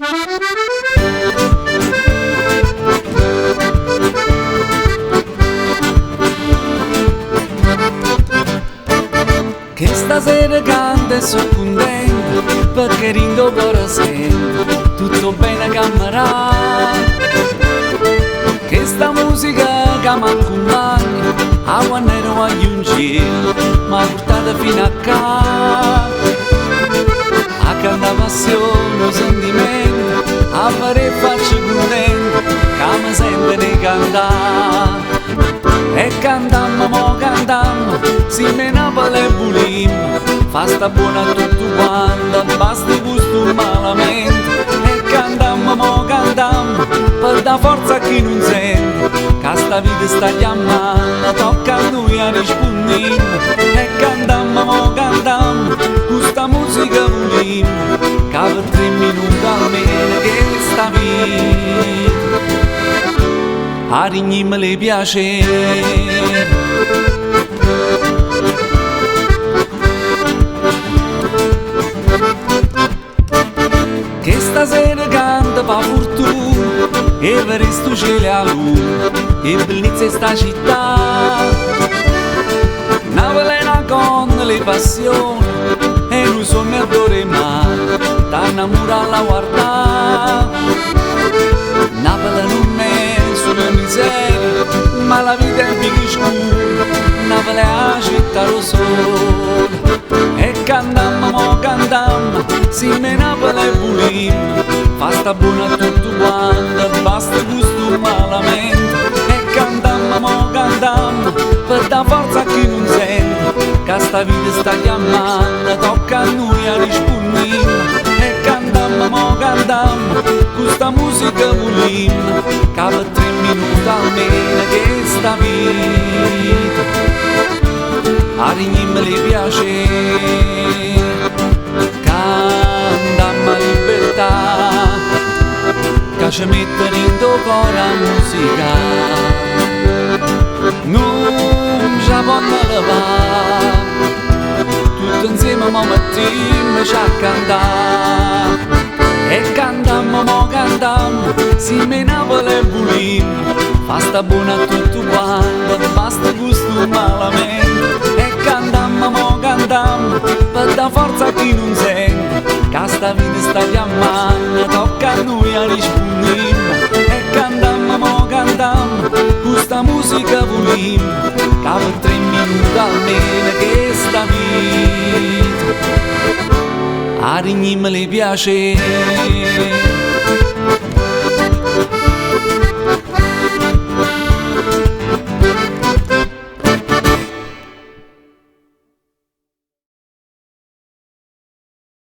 Che stasera canta e sono contento perché rindo cuore sento tutto bene camera. Che sta musica che mi accompagna a quando ero agli ungili m'ha portata fino a qua. A cantare passione, o sentimento, a fare faccia contento che mi sente di cantare. E cantammo, mo cantammo, si menava le bulimmo, fa sta buona a tutto quanto, basta gusto malamente. E cantammo, mo cantammo, per da forza a chi non sente, che sta vita sta chiamando, tocca a noi a rispondere. E cantammo, mo cantammo, questa musica volimmo, che per 3 minuti almeno che sta vita a rignime le piace. Che stasera canta pa fortuna e per questo cielo a luna e bellezza sta città. Napoli è una con le passioni e non sono a dore mai t'annamora alla guardare. Napoli non è solo miseria, ma la vita è più scura, Napoli è la città lo sole. E cantammo, mo cantammo, si me Napoli e volimmo, fa sta buona a tutto quanto, basta gusto malamente. E cantammo, mo cantammo, per da forza a chi non sente, che sta vita sta chiamando, tocca a noi a rispondere. E cantammo, mo cantammo, questa musica volimmo, che per 3 minuti almeno che sta vita a rignime le piace. Cantammo a libertà, che ci mette in tuo cuore la musica, non ci può levare, tutti insieme mo mettiamo a cantare. E cantammo, mo cantammo, si me Napoli e volimmo, fa sta buona a tutto quanto, basta gusto malamente. E cantammo, mo cantammo, per da forza a chi non sente, che sta vita sta chiamando, tocca a noi a rispondere. E cantammo, mo cantammo, questa musica volimmo, che per 3 minuti almeno che sta vita a rignime le piace.